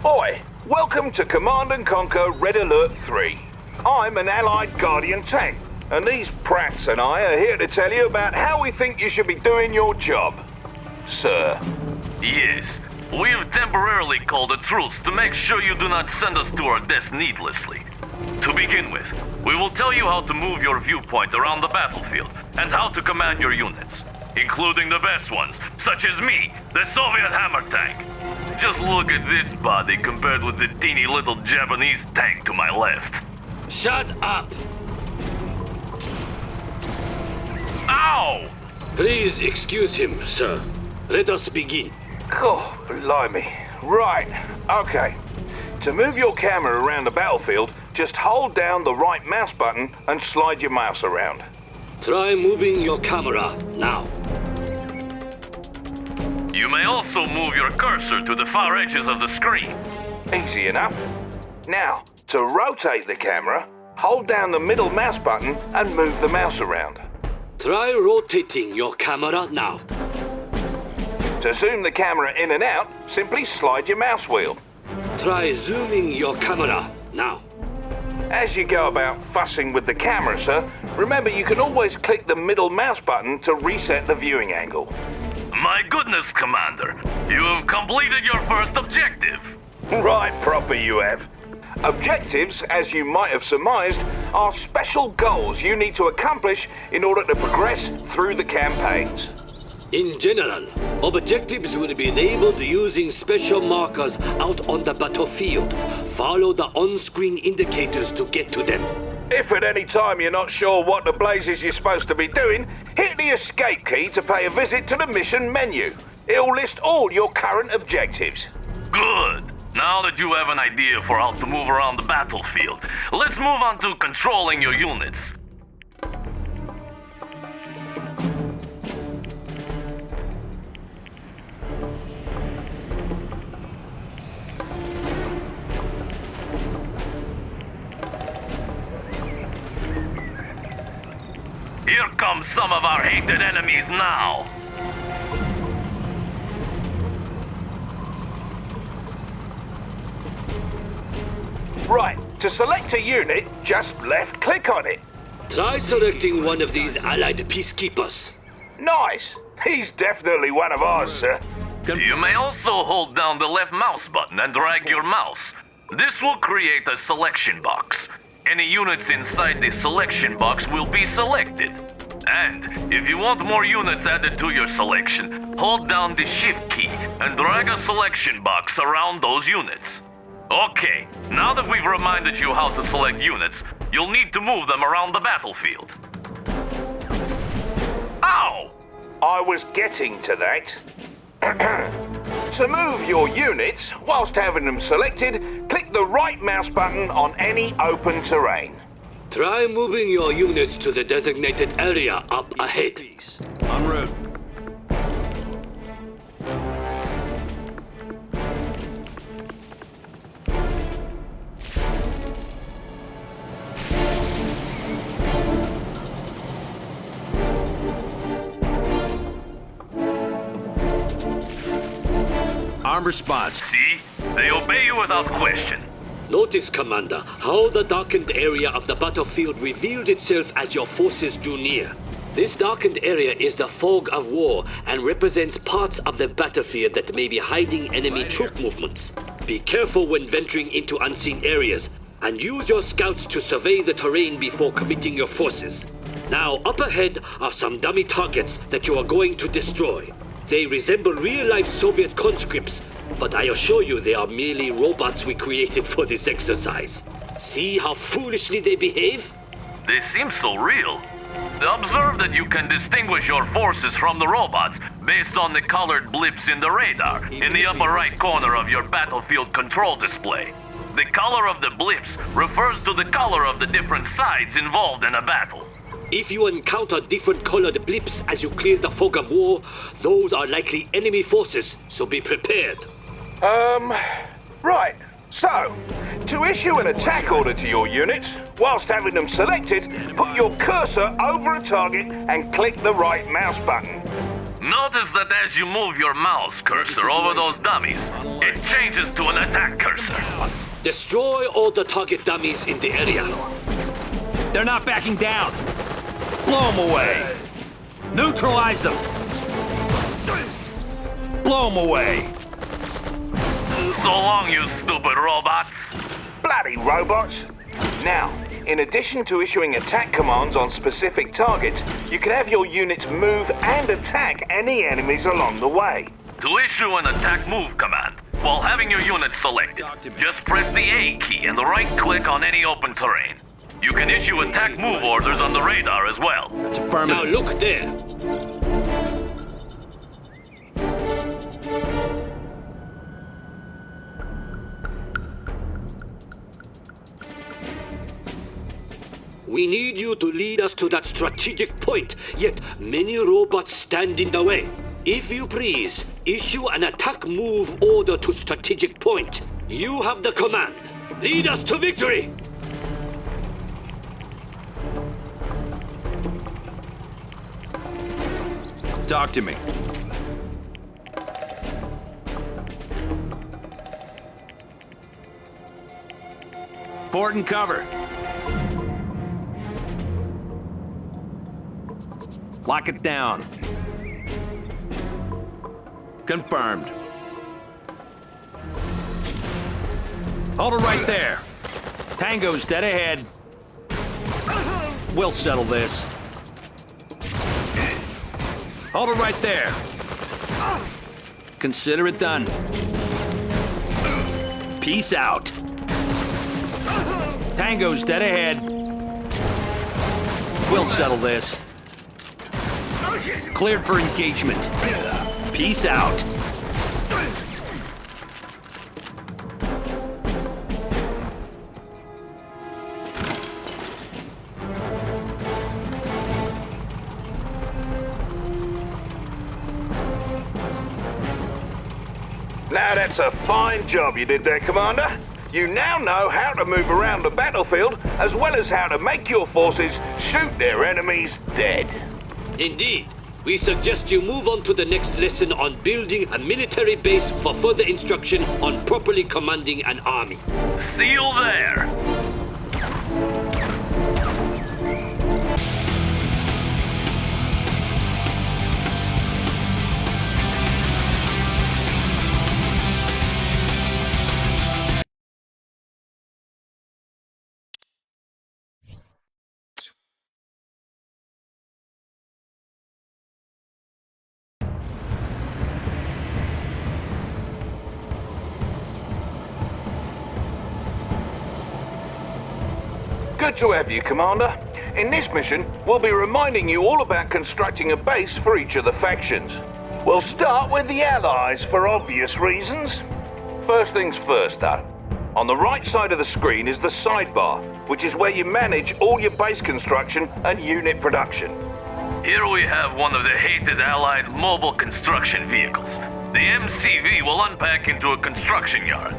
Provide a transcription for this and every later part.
Oi, welcome to Command and Conquer Red Alert 3. I'm an Allied Guardian tank, and these prats and I are here to tell you about how we think you should be doing your job. Sir. Yes, we've temporarily called a truce to make sure you do not send us to our deaths needlessly. To begin with, we will tell you how to move your viewpoint around the battlefield and how to command your units, including the best ones, such as me, the Soviet hammer tank. Just look at this body compared with the teeny little Japanese tank to my left. Shut up! Ow! Please excuse him, sir. Let us begin. Oh, blimey. Right, okay. To move your camera around the battlefield, just hold down the right mouse button and slide your mouse around. Try moving your camera now. You may also move your cursor to the far edges of the screen. Easy enough. Now, to rotate the camera, hold down the middle mouse button and move the mouse around. Try rotating your camera now. To zoom the camera in and out, simply slide your mouse wheel. Try zooming your camera now. As you go about fussing with the camera, sir, remember you can always click the middle mouse button to reset the viewing angle. My goodness, Commander. You have completed your first objective. Right proper you have. Objectives, as you might have surmised, are special goals you need to accomplish in order to progress through the campaigns. In general, objectives will be labeled using special markers out on the battlefield. Follow the on-screen indicators to get to them. If at any time you're not sure what the blazes you're supposed to be doing, hit the escape key to pay a visit to the mission menu. It'll list all your current objectives. Good. Now that you have an idea for how to move around the battlefield, let's move on to controlling your units. Here come some of our hated enemies now. Right, to select a unit, just left-click on it. Try selecting one of these Allied peacekeepers. Nice! He's definitely one of ours, sir. You may also hold down the left mouse button and drag your mouse. This will create a selection box. Any units inside the selection box will be selected. And if you want more units added to your selection, hold down the shift key and drag a selection box around those units. Okay, now that we've reminded you how to select units, you'll need to move them around the battlefield. Ow! I was getting to that. To move your units, whilst having them selected, click the right mouse button on any open terrain. Try moving your units to the designated area up ahead. En route. Armed response. See? They obey you without question. Notice, Commander, how the darkened area of the battlefield revealed itself as your forces drew near. This darkened area is the fog of war and represents parts of the battlefield that may be hiding enemy troop movements. Be careful when venturing into unseen areas, and use your scouts to survey the terrain before committing your forces. Now, up ahead are some dummy targets that you are going to destroy. They resemble real-life Soviet conscripts, but I assure you they are merely robots we created for this exercise. See how foolishly they behave? They seem so real. Observe that you can distinguish your forces from the robots based on the colored blips in the radar in the upper right corner of your battlefield control display. The color of the blips refers to the color of the different sides involved in a battle. If you encounter different colored blips as you clear the fog of war, those are likely enemy forces, so be prepared. Right. So, to issue an attack order to your units, whilst having them selected, put your cursor over a target and click the right mouse button. Notice that as you move your mouse cursor over those dummies, it changes to an attack cursor. Destroy all the target dummies in the area. They're not backing down. Blow them away. Neutralize them. Blow them away. So long, you stupid robots. Bloody robots! Now, in addition to issuing attack commands on specific targets, you can have your units move and attack any enemies along the way. To issue an attack move command, while having your unit selected, just press the A key and right-click on any open terrain. You can issue attack move orders on the radar as well. It's affirmative. Now look there. We need you to lead us to that strategic point, yet many robots stand in the way. If you please, issue an attack move order to strategic point. You have the command. Lead us to victory! Talk to me. Port and cover. Lock it down. Confirmed. Hold it right there. Tango's dead ahead. We'll settle this. Hold it right there. Consider it done. Peace out. Tango's dead ahead. We'll settle this. Cleared for engagement. Peace out. Now that's a fine job you did there, Commander. You now know how to move around the battlefield, as well as how to make your forces shoot their enemies dead. Indeed. We suggest you move on to the next lesson on building a military base for further instruction on properly commanding an army. See you there. Good to have you, Commander. In this mission, we'll be reminding you all about constructing a base for each of the factions. We'll start with the Allies for obvious reasons. First things first, though. On the right side of the screen is the sidebar, which is where you manage all your base construction and unit production. Here we have one of the hated Allied mobile construction vehicles. The MCV will unpack into a construction yard.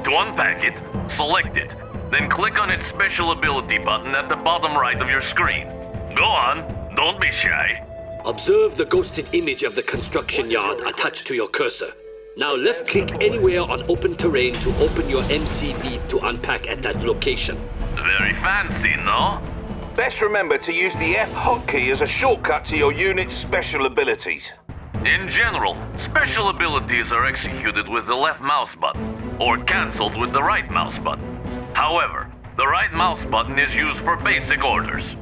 To unpack it, select it. Then click on its special ability button at the bottom right of your screen. Go on, don't be shy. Observe the ghosted image of the construction yard attached to your cursor. Now left-click anywhere on open terrain to open your MCV to unpack at that location. Very fancy, no? Best remember to use the F hotkey as a shortcut to your unit's special abilities. In general, special abilities are executed with the left mouse button, or cancelled with the right mouse button. However, the right mouse button is used for basic orders.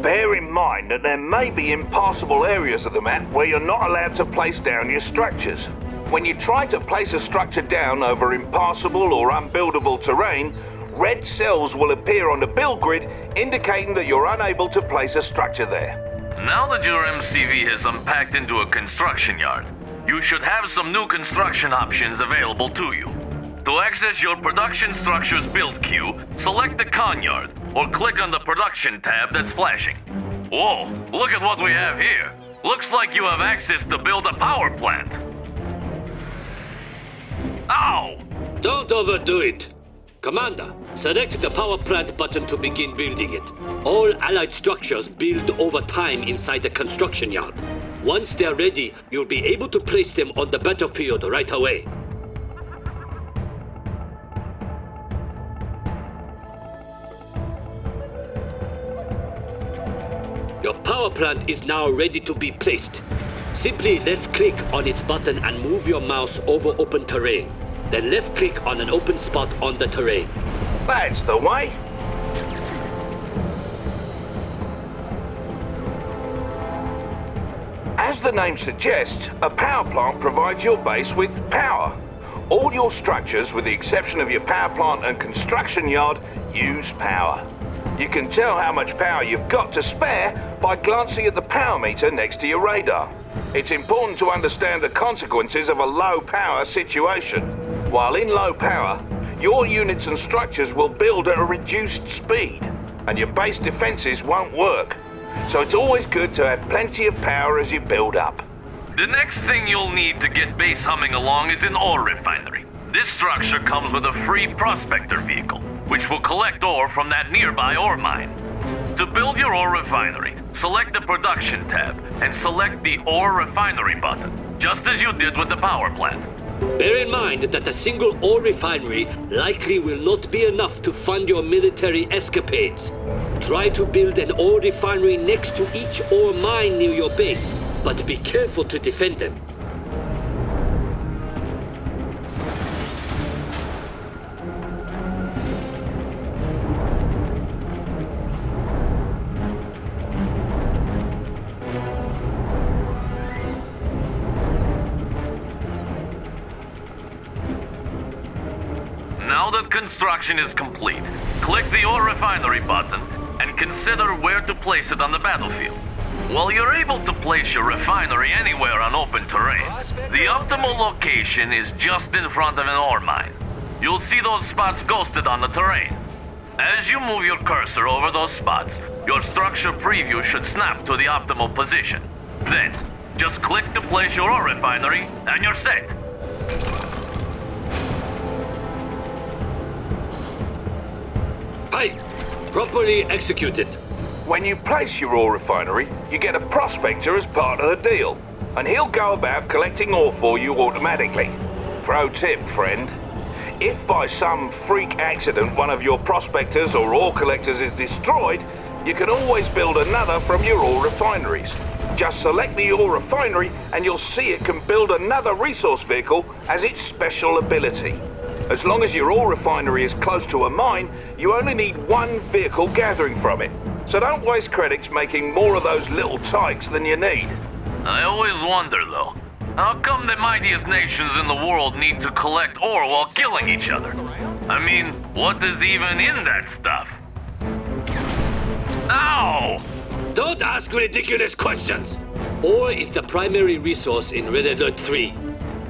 Bear in mind that there may be impassable areas of the map where you're not allowed to place down your structures. When you try to place a structure down over impassable or unbuildable terrain, red cells will appear on the build grid indicating that you're unable to place a structure there. Now that your MCV has unpacked into a construction yard, you should have some new construction options available to you. To access your production structure's build queue, select the con yard, or click on the production tab that's flashing. Whoa, look at what we have here. Looks like you have access to build a power plant. Ow! Don't overdo it. Commander, select the power plant button to begin building it. All Allied structures build over time inside the construction yard. Once they're ready, you'll be able to place them on the battlefield right away. Your power plant is now ready to be placed. Simply left-click on its button and move your mouse over open terrain. Then left-click on an open spot on the terrain. That's the way. As the name suggests, a power plant provides your base with power. All your structures, with the exception of your power plant and construction yard, use power. You can tell how much power you've got to spare by glancing at the power meter next to your radar. It's important to understand the consequences of a low power situation. While in low power, your units and structures will build at a reduced speed, and your base defenses won't work. So it's always good to have plenty of power as you build up. The next thing you'll need to get base humming along is an ore refinery. This structure comes with a free prospector vehicle, which will collect ore from that nearby ore mine. To build your ore refinery, select the production tab and select the ore refinery button, just as you did with the power plant. Bear in mind that a single ore refinery likely will not be enough to fund your military escapades. Try to build an ore refinery next to each ore mine near your base, but be careful to defend them. Now that construction is complete, click the ore refinery button and consider where to place it on the battlefield. While you're able to place your refinery anywhere on open terrain, the optimal location is just in front of an ore mine. You'll see those spots ghosted on the terrain. As you move your cursor over those spots, your structure preview should snap to the optimal position. Then, just click to place your ore refinery and you're set. Aye, properly executed. When you place your ore refinery, you get a prospector as part of the deal, and he'll go about collecting ore for you automatically. Pro tip, friend. If by some freak accident one of your prospectors or ore collectors is destroyed, you can always build another from your ore refineries. Just select the ore refinery and you'll see it can build another resource vehicle as its special ability. As long as your ore refinery is close to a mine, you only need one vehicle gathering from it. So don't waste credits making more of those little tykes than you need. I always wonder, though, how come the mightiest nations in the world need to collect ore while killing each other? I mean, what is even in that stuff? Ow! Don't ask ridiculous questions! Ore is the primary resource in Red Alert 3.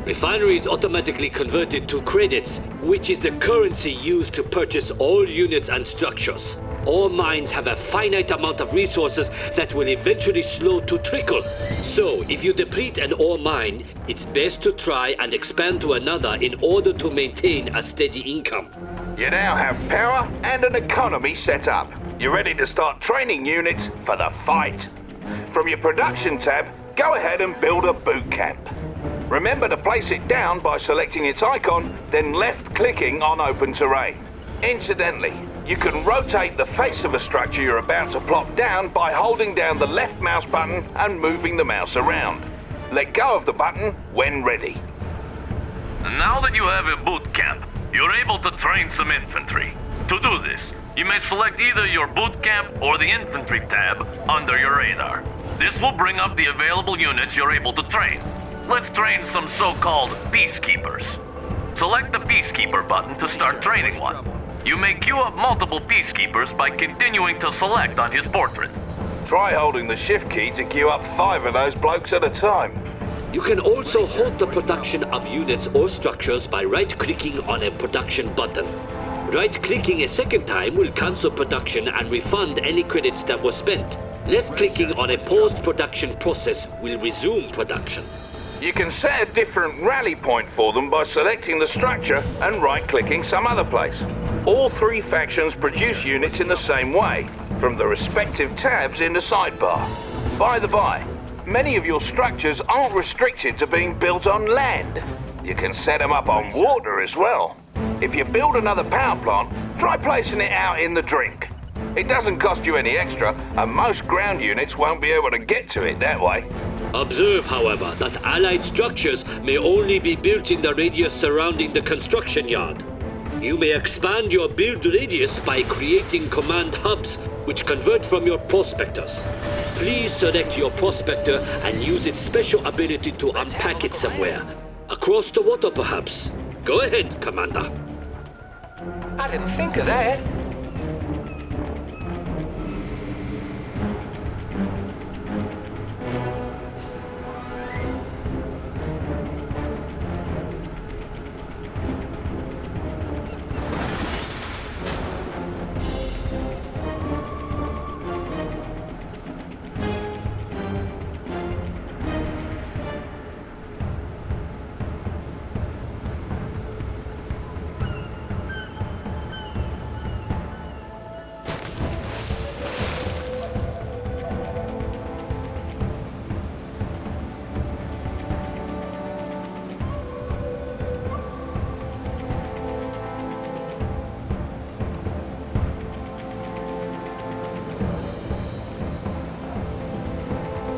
Refinery is automatically converted to credits, which is the currency used to purchase all units and structures. All mines have a finite amount of resources that will eventually slow to trickle. So, if you deplete an ore mine, it's best to try and expand to another in order to maintain a steady income. You now have power and an economy set up. You're ready to start training units for the fight. From your production tab, go ahead and build a boot camp. Remember to place it down by selecting its icon, then left-clicking on open terrain. Incidentally, you can rotate the face of a structure you're about to plop down by holding down the left mouse button and moving the mouse around. Let go of the button when ready. Now that you have a boot camp, you're able to train some infantry. To do this, you may select either your boot camp or the infantry tab under your radar. This will bring up the available units you're able to train. Let's train some so-called peacekeepers. Select the peacekeeper button to start training one. You may queue up multiple peacekeepers by continuing to select on his portrait. Try holding the shift key to queue up 5 of those blokes at a time. You can also halt the production of units or structures by right-clicking on a production button. Right-clicking a second time will cancel production and refund any credits that were spent. Left-clicking on a paused production process will resume production. You can set a different rally point for them by selecting the structure and right-clicking some other place. All 3 factions produce units in the same way, from the respective tabs in the sidebar. By the by, many of your structures aren't restricted to being built on land. You can set them up on water as well. If you build another power plant, try placing it out in the drink. It doesn't cost you any extra, and most ground units won't be able to get to it that way. Observe, however, that Allied structures may only be built in the radius surrounding the construction yard. You may expand your build radius by creating command hubs, which convert from your prospectors. Please select your prospector and use its special ability to unpack it somewhere. Across the water, perhaps. Go ahead, Commander. I didn't think of that.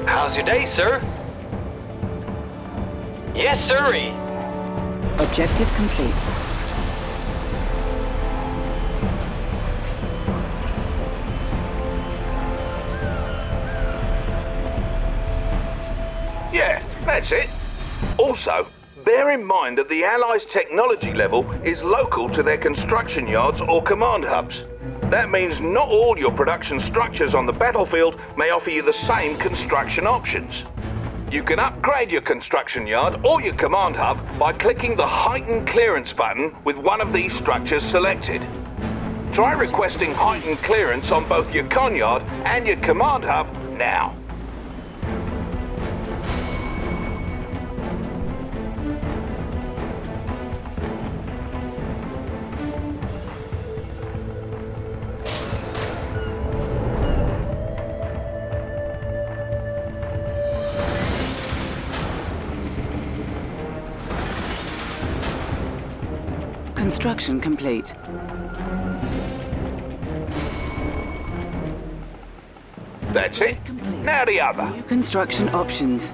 How's your day, sir? Yes, sirree. Objective complete. Yeah, that's it. Also, bear in mind that the Allies' technology level is local to their construction yards or command hubs. That means not all your production structures on the battlefield may offer you the same construction options. You can upgrade your construction yard or your command hub by clicking the Heightened Clearance button with one of these structures selected. Try requesting heightened clearance on both your con yard and your command hub now. Construction complete. That's it. Now the other. New construction options.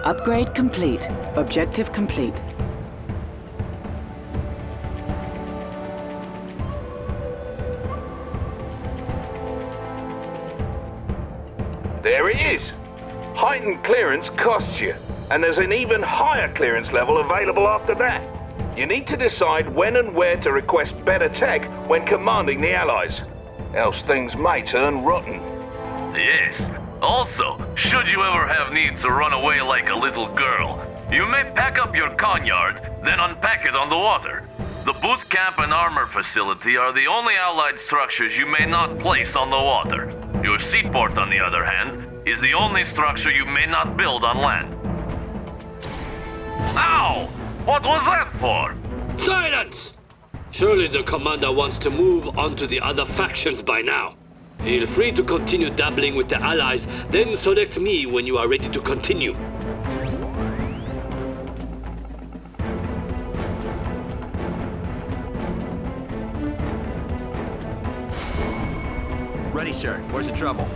Upgrade complete. Objective complete. There it is. Heightened clearance costs you, and there's an even higher clearance level available after that. You need to decide when and where to request better tech when commanding the Allies, else things may turn rotten. Yes. Also, should you ever have need to run away like a little girl, you may pack up your conyard, then unpack it on the water. The boot camp and armor facility are the only Allied structures you may not place on the water. Your seaport, on the other hand, is the only structure you may not build on land. Ow! What was that for? Silence! Surely the commander wants to move on to the other factions by now. Feel free to continue dabbling with the Allies, then select me when you are ready to continue. Ready, sir. Where's the trouble?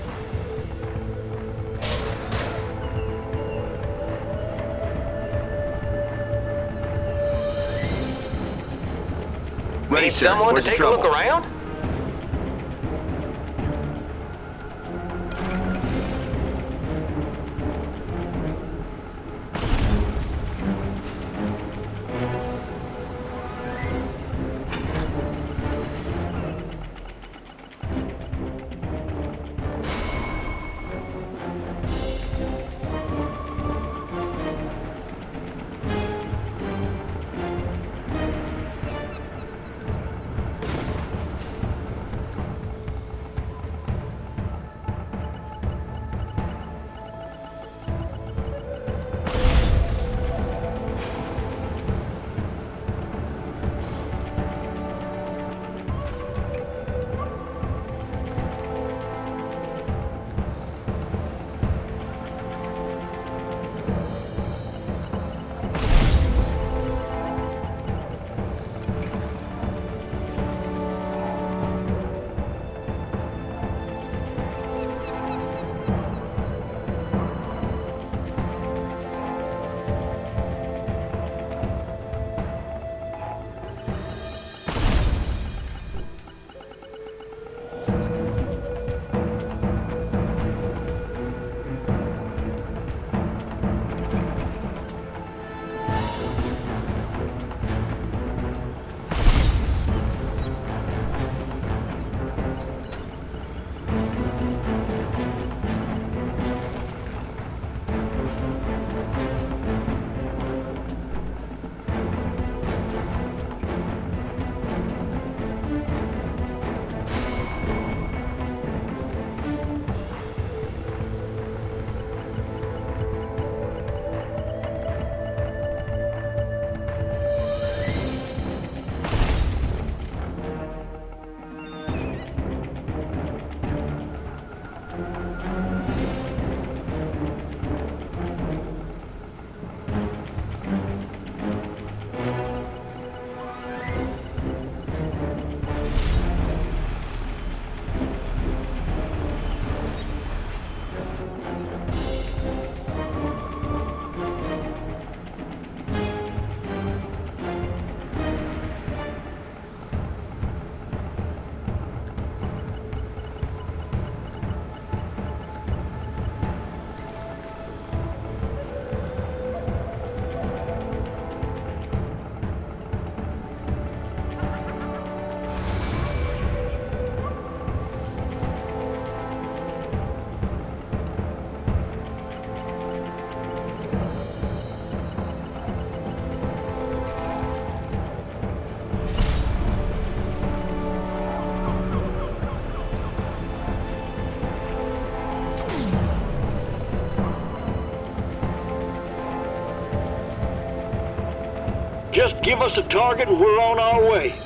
Ready, Need sir. someone Where's to the take a look trouble? around? Just give us a target and we're on our way.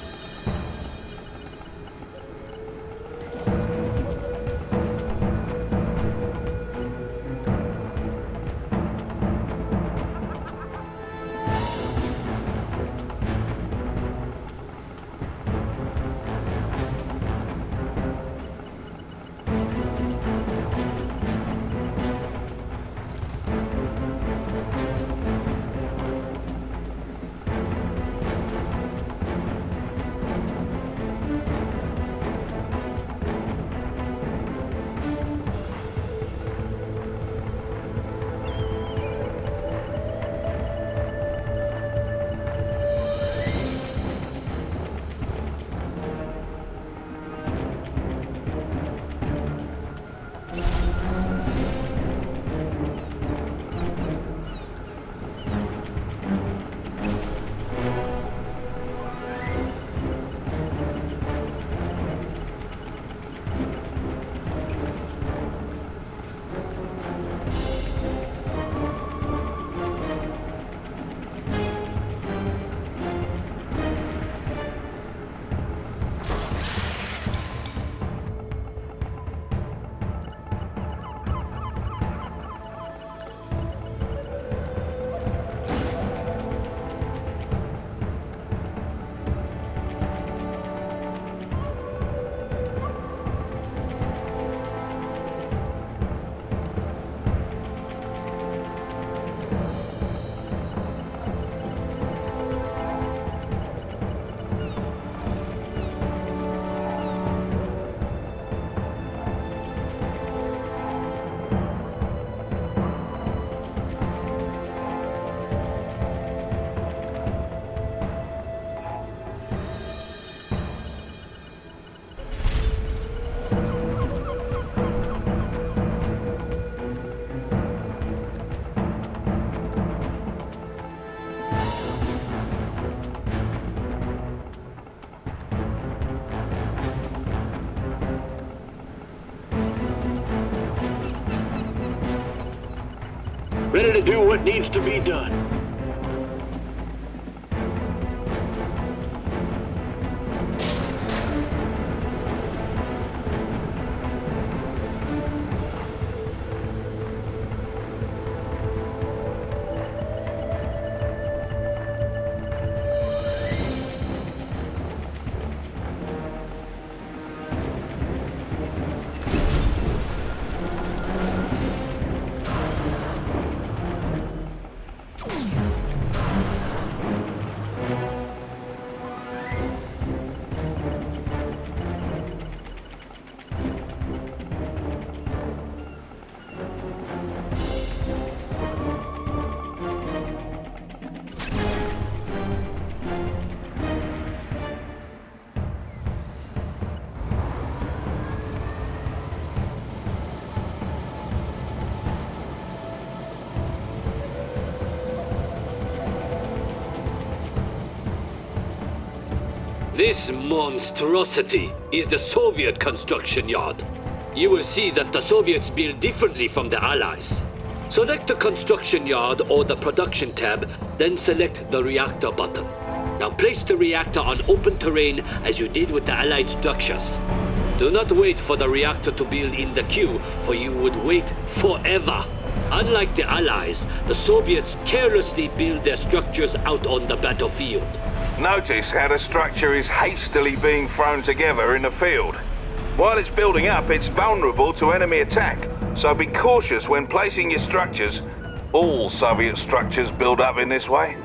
Ready to do what needs to be done. This monstrosity is the Soviet construction yard. You will see that the Soviets build differently from the Allies. Select the construction yard or the production tab, then select the reactor button. Now place the reactor on open terrain as you did with the Allied structures. Do not wait for the reactor to build in the queue, for you would wait forever. Unlike the Allies, the Soviets carelessly build their structures out on the battlefield. Notice how the structure is hastily being thrown together in the field. While it's building up, it's vulnerable to enemy attack, so be cautious when placing your structures. All Soviet structures build up in this way.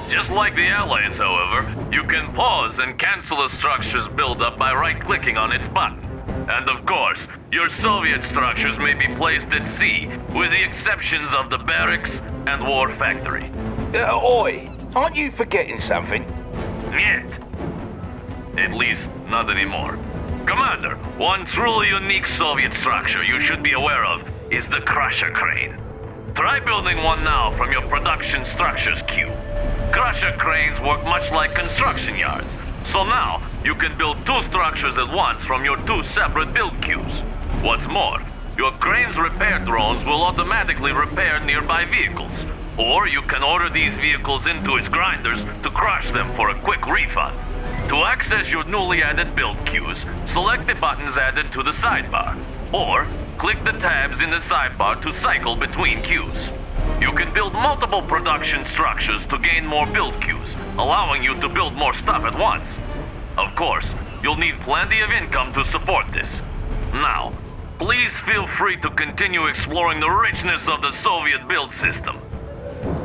Just like the Allies, however, you can pause and cancel a structure's build-up by right-clicking on its button. And of course, your Soviet structures may be placed at sea, with the exceptions of the barracks and war factory. Oi, aren't you forgetting something? Yet. At least, not anymore. Commander, one truly unique Soviet structure you should be aware of is the Crusher Crane. Try building one now from your production structures queue. Crusher cranes work much like construction yards, so now you can build two structures at once from your two separate build queues. What's more, your crane's repair drones will automatically repair nearby vehicles, Or you can order these vehicles into its grinders to crush them for a quick refund. To access your newly added build queues, select the buttons added to the sidebar, or click the tabs in the sidebar to cycle between queues. You can build multiple production structures to gain more build queues, allowing you to build more stuff at once. Of course, you'll need plenty of income to support this. Now, please feel free to continue exploring the richness of the Soviet build system.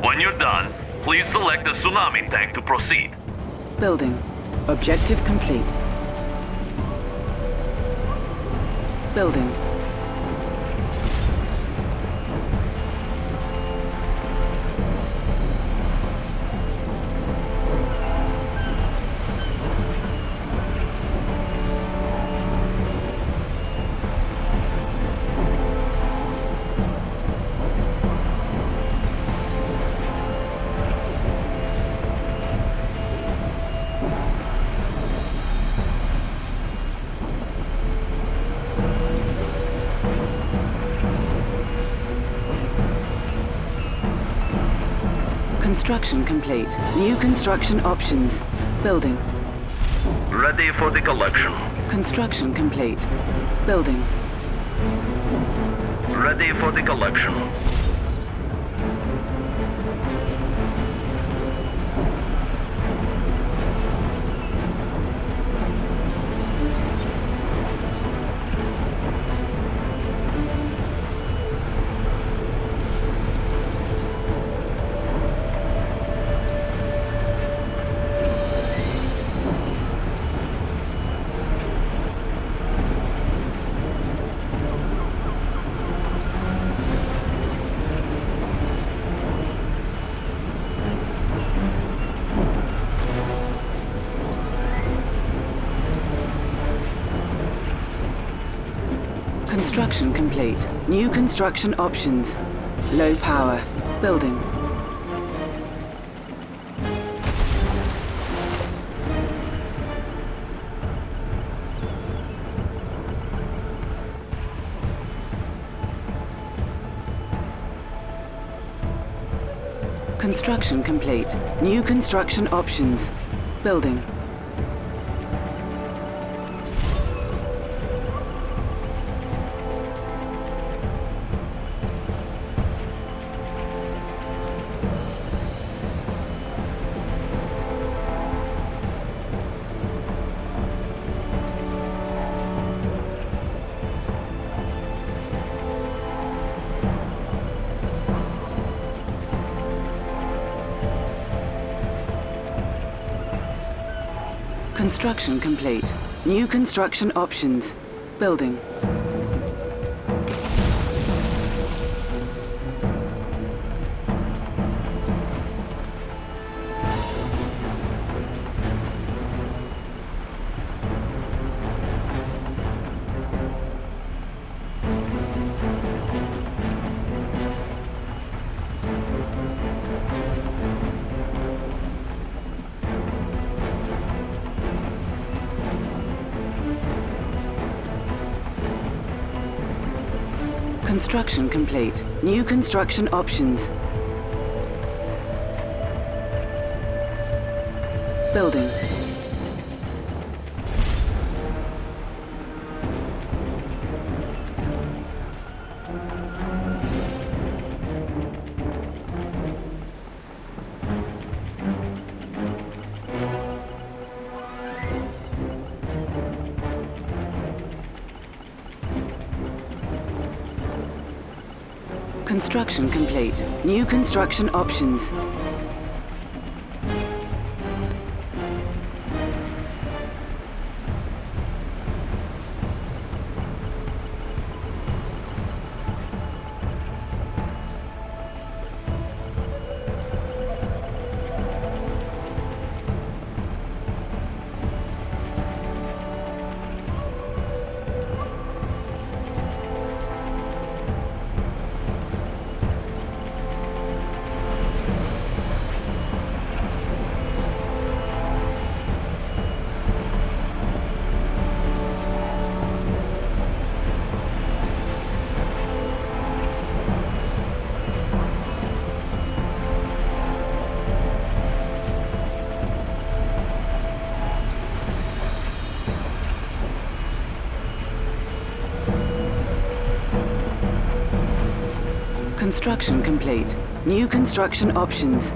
When you're done, please select the tsunami tank to proceed. Building. Objective complete. Building. Construction complete. New construction options. Building. Ready for the collection. Construction complete. Building. Ready for the collection. Construction complete. New construction options. Low power. Building. Construction complete. New construction options. Building. Construction complete. New construction options. Building. Construction complete. New construction options. Building. Construction complete. New construction options. Construction complete. New construction options.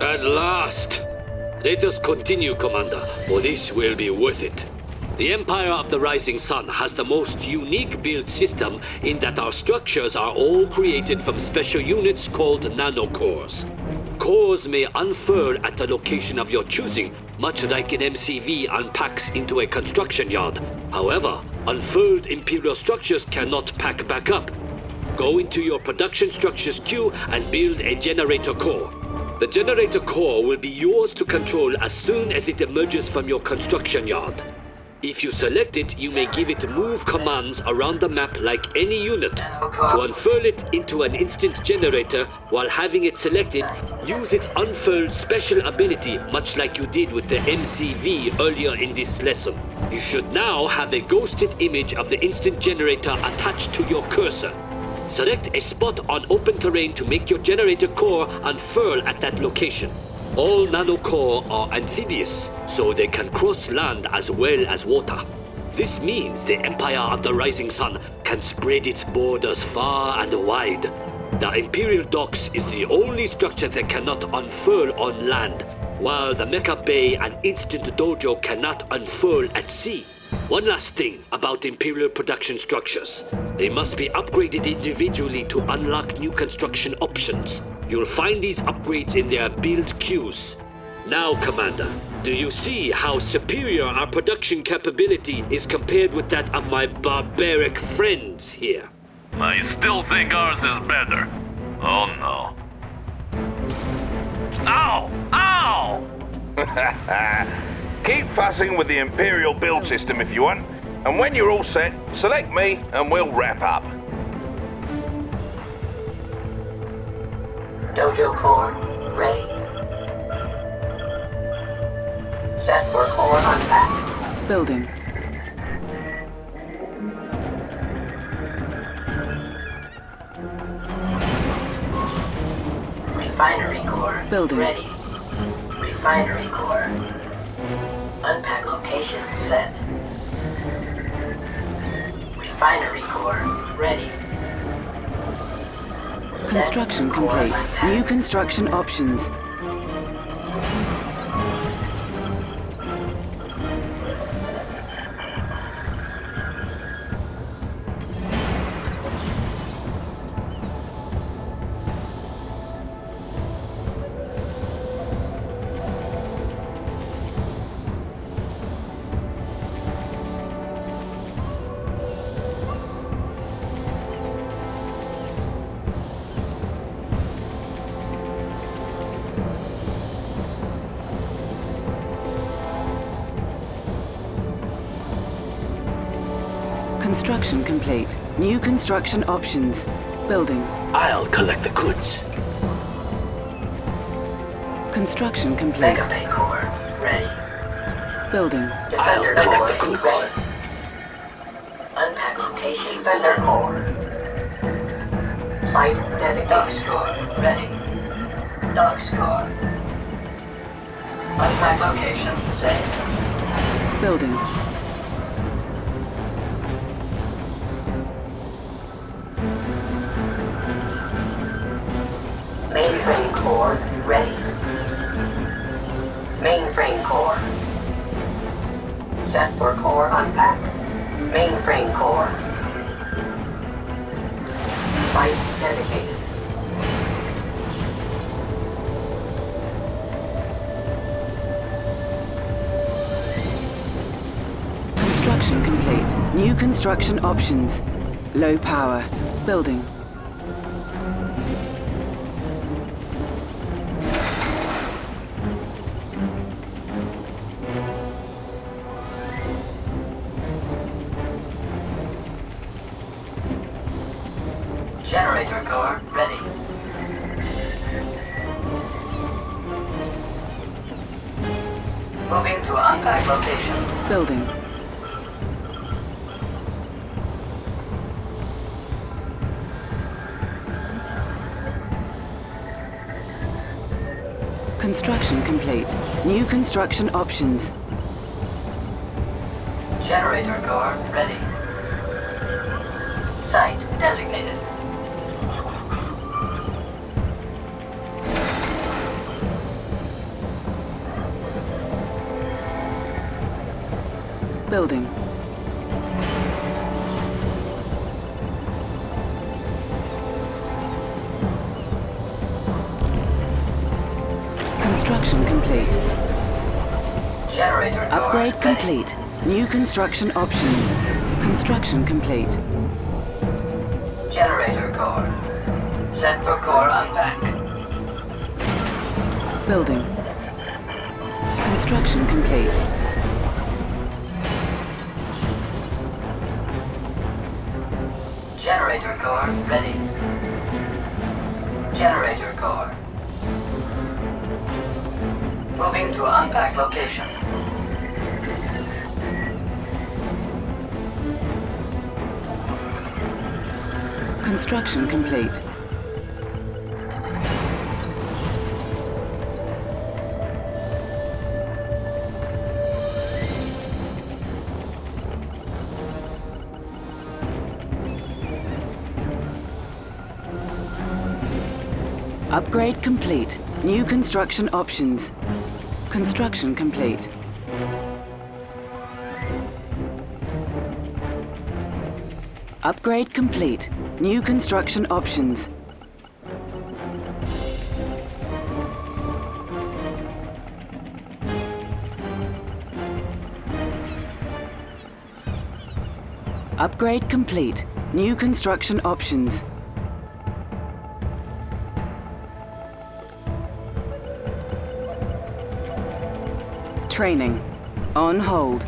At last! Let us continue, Commander, for this will be worth it. The Empire of the Rising Sun has the most unique build system in that our structures are all created from special units called nanocores. Cores may unfurl at the location of your choosing, much like an MCV unpacks into a construction yard. However, unfurled Imperial structures cannot pack back up. Go into your production structures queue and build a generator core. The generator core will be yours to control as soon as it emerges from your construction yard. If you select it, you may give it move commands around the map like any unit. To unfurl it into an instant generator while having it selected, use its unfurled special ability much like you did with the MCV earlier in this lesson. You should now have a ghosted image of the instant generator attached to your cursor. Select a spot on open terrain to make your generator core unfurl at that location. All nanocore are amphibious, so they can cross land as well as water. This means the Empire of the Rising Sun can spread its borders far and wide. The Imperial Docks is the only structure that cannot unfurl on land, while the Mecha Bay and Instant Dojo cannot unfurl at sea. One last thing about Imperial production structures. They must be upgraded individually to unlock new construction options. You'll find these upgrades in their build queues. Now, Commander, do you see how superior our production capability is compared with that of my barbaric friends here? I still think ours is better. Oh no. Ow! Ow! Keep fussing with the Imperial build system if you want, and when you're all set, select me and we'll wrap up. Dojo core ready. Set for core unpack. Building. Refinery core Building. ready. Refinery core. Unpack location set. Refinery core ready. Construction complete. New construction options. Construction complete. New construction options. Building. I'll collect the goods. Construction complete. Mega Bay core ready. Building. Defender I'll core collect the goods. ready. Unpack location Defender core. Site designated. Docks core ready. Docks core. Unpack location set. Building. Mainframe core ready. Mainframe core. Set for core unpack. Mainframe core. Site designated. Construction complete. New construction options. Low power. Building. Generator core ready. Moving to unpacked location. Building. Construction complete. New construction options. Generator core ready. Site designated. Building. Construction complete. Generator core Upgrade ready. complete. New construction options. Construction complete. Generator core. Set for core unpack. Building. Construction complete. Generator core ready. Generator core. Moving to unpacked location. Construction complete. Upgrade complete. New construction options. Construction complete. Upgrade complete. New construction options. Upgrade complete. New construction options. Training. On hold.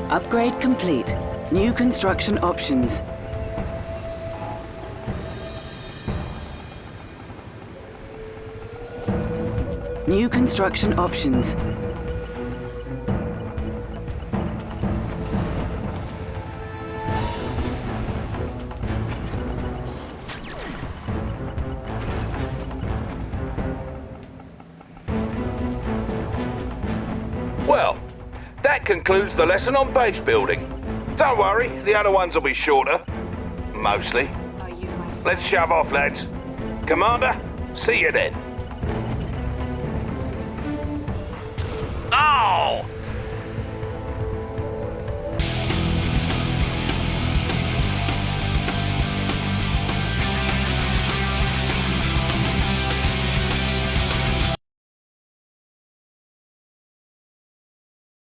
Upgrade complete. New construction options. New construction options. Well, that concludes the lesson on base building. Don't worry, the other ones will be shorter. Mostly. Let's shove off, lads. Commander, see you then. Oh!